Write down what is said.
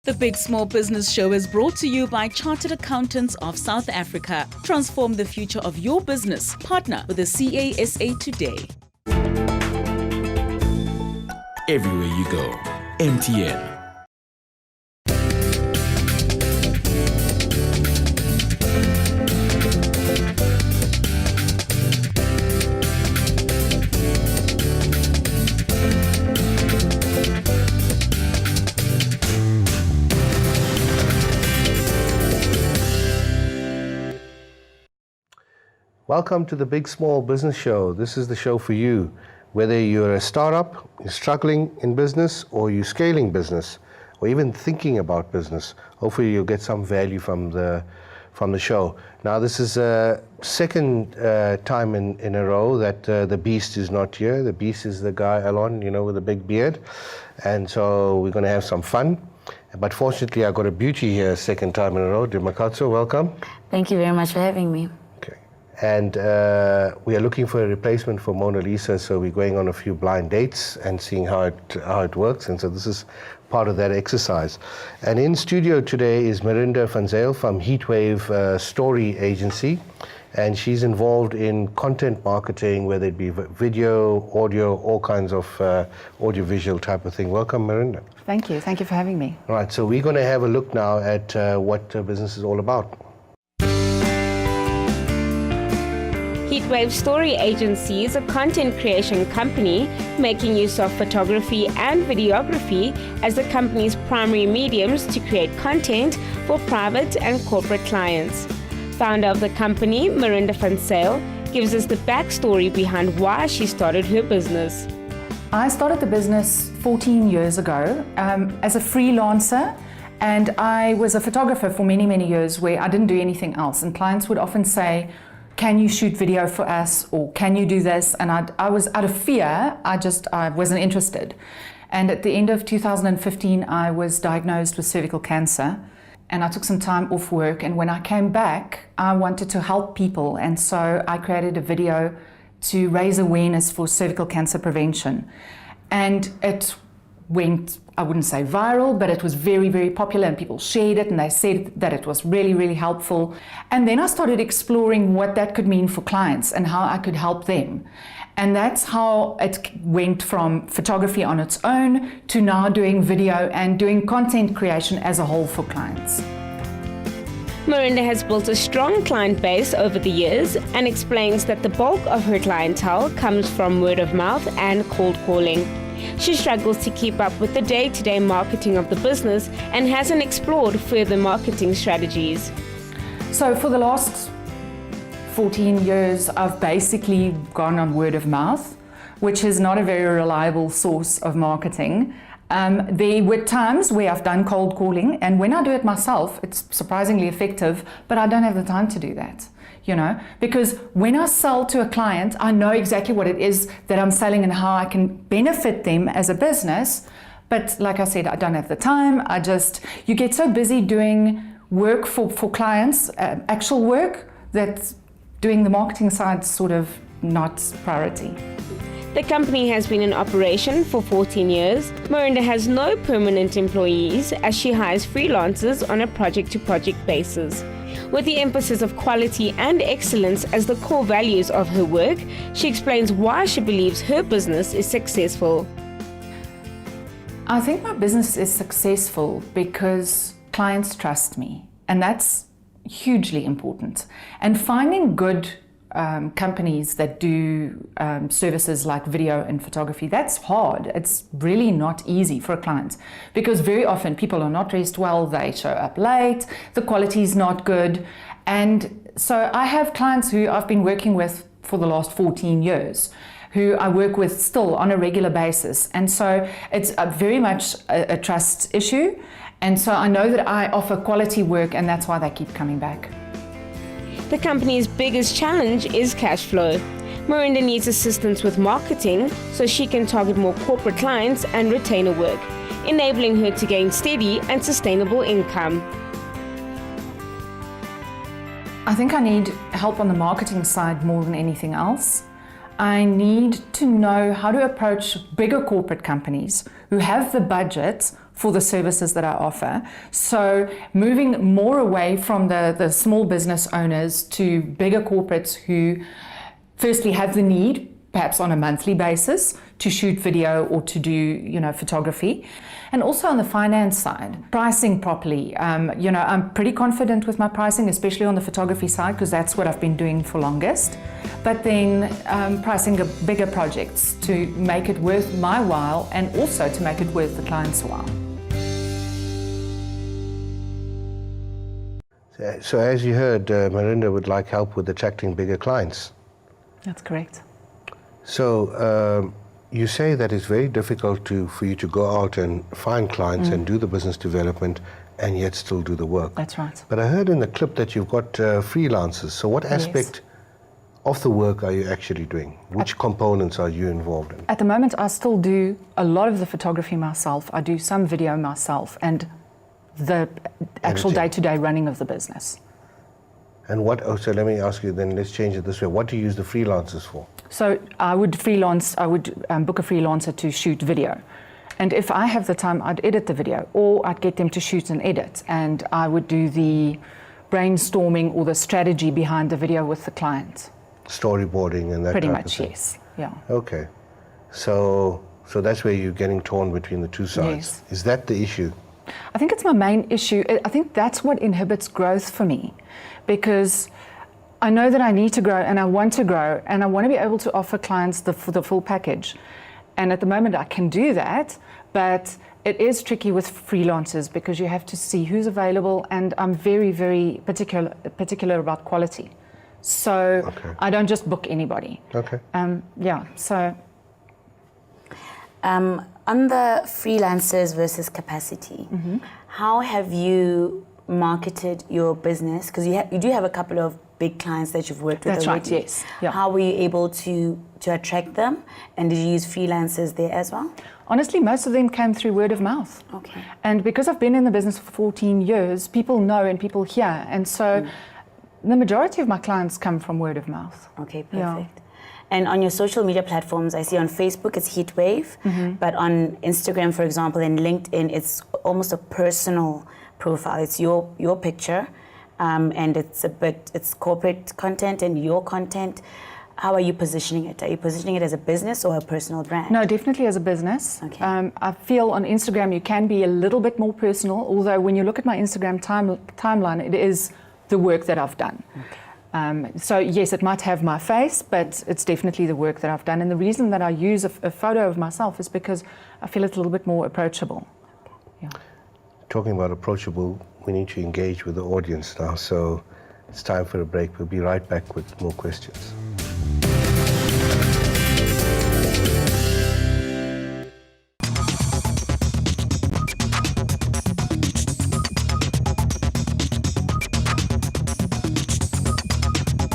The Big Small Business Show is brought to you by Chartered Accountants of South Africa. Transform the future of your business. Partner with the CASA today. Everywhere you go, MTN. Welcome to the Big Small Business Show. This is the show for you. Whether you're a startup, you're struggling in business, or you're scaling business, or even thinking about business, hopefully you'll get some value from the show. Now, this is a second time in a row that the Beast is not here. The Beast is the guy, Alon, with a big beard. And so we're going to have some fun. But fortunately, I got a beauty here second time in a row. Dimakatso, welcome. Thank you very much for having me. And we are looking for a replacement for Mona Lisa, so we're going on a few blind dates and seeing how it works. And so this is part of that exercise. And in studio today is Marinda Van Zyl from Heatwave Story Agency. And she's involved in content marketing, whether it be video, audio, all kinds of audiovisual type of thing. Welcome, Marinda. Thank you. Thank you for having me. All right, so we're going to have a look now at what business is all about. Heatwave Story Agency is a content creation company making use of photography and videography as the company's primary mediums to create content for private and corporate clients. Founder of the company, Marinda Van Zyl, gives us the backstory behind why she started her business. I started the business 14 years ago as a freelancer, and I was a photographer for many, many years where I didn't do anything else. And clients would often say, can you shoot video for us, or can you do this? And I was out of fear, I wasn't interested. And at the end of 2015, I was diagnosed with cervical cancer, and I took some time off work. And when I came back, I wanted to help people. And so I created a video to raise awareness for cervical cancer prevention. And it went, I wouldn't say viral, but it was very, very popular, and people shared it and they said that it was really, really helpful. And then I started exploring what that could mean for clients and how I could help them. And that's how it went from photography on its own to now doing video and doing content creation as a whole for clients. Marinda has built a strong client base over the years and explains that the bulk of her clientele comes from word of mouth and cold calling. She struggles to keep up with the day-to-day marketing of the business and hasn't explored further marketing strategies. So for the last 14 years, I've basically gone on word of mouth, which is not a very reliable source of marketing. There were times where I've done cold calling, and when I do it myself, it's surprisingly effective, but I don't have the time to do that. Because when I sell to a client, I know exactly what it is that I'm selling and how I can benefit them as a business. But like I said, I don't have the time. You get so busy doing work for clients, actual work, that doing the marketing side is sort of not priority. The company has been in operation for 14 years. Marinda has no permanent employees as she hires freelancers on a project-to-project basis. With the emphasis of quality and excellence as the core values of her work, she explains why she believes her business is successful. I think my business is successful because clients trust me, and that's hugely important. And finding good companies that do services like video and photography, that's hard. It's really not easy for a client, because very often people are not dressed well, they show up late, the quality is not good. And so I have clients who I've been working with for the last 14 years, who I work with still on a regular basis. And so it's very much a trust issue. And so I know that I offer quality work, and that's why they keep coming back. The company's biggest challenge is cash flow. Marinda needs assistance with marketing so she can target more corporate clients and retainer work, enabling her to gain steady and sustainable income. I think I need help on the marketing side more than anything else. I need to know how to approach bigger corporate companies who have the budget for the services that I offer. So moving more away from the small business owners to bigger corporates who firstly have the need, perhaps on a monthly basis, to shoot video or to do, photography. And also on the finance side, pricing properly. I'm pretty confident with my pricing, especially on the photography side, because that's what I've been doing for longest. But then pricing bigger projects to make it worth my while and also to make it worth the client's while. So as you heard, Marinda would like help with attracting bigger clients. That's correct. So you say that it's very difficult for you to go out and find clients and do the business development and yet still do the work. That's right. But I heard in the clip that you've got freelancers. So what aspect of the work are you actually doing? Which components are you involved in? At the moment, I still do a lot of the photography myself. I do some video myself and the actual day-to-day running of the business. And so let me ask you then, let's change it this way. What do you use the freelancers for? So I would book a freelancer to shoot video. And if I have the time, I'd edit the video, or I'd get them to shoot and edit. And I would do the brainstorming or the strategy behind the video with the client. Storyboarding and that Pretty type much, of thing. yes. Yeah. Okay. So that's where you're getting torn between the two sides. Yes. Is that the issue? I think it's my main issue. I think that's what inhibits growth for me, because I know that I need to grow and I want to grow and I want to be able to offer clients the full package. And at the moment I can do that, but it is tricky with freelancers because you have to see who's available, and I'm very, very particular about quality. So I don't just book anybody. Okay. On the freelancers versus capacity, how have you marketed your business? Because you do have a couple of big clients that you've worked with already. That's right, yes. Yeah. How were you able to attract them? And did you use freelancers there as well? Honestly, most of them came through word of mouth. Okay. And because I've been in the business for 14 years, people know and people hear. And so the majority of my clients come from word of mouth. Okay, perfect. Yeah. And on your social media platforms, I see on Facebook it's Heatwave, but on Instagram, for example, and LinkedIn, it's almost a personal profile. It's your picture, and it's corporate content and your content. How are you positioning it? Are you positioning it as a business or a personal brand? No, definitely as a business. Okay. I feel on Instagram you can be a little bit more personal, although when you look at my Instagram timeline, it is the work that I've done. Okay. So yes, it might have my face, but it's definitely the work that I've done. And the reason that I use a photo of myself is because I feel it's a little bit more approachable. Yeah. Talking about approachable, we need to engage with the audience now. So it's time for a break. We'll be right back with more questions.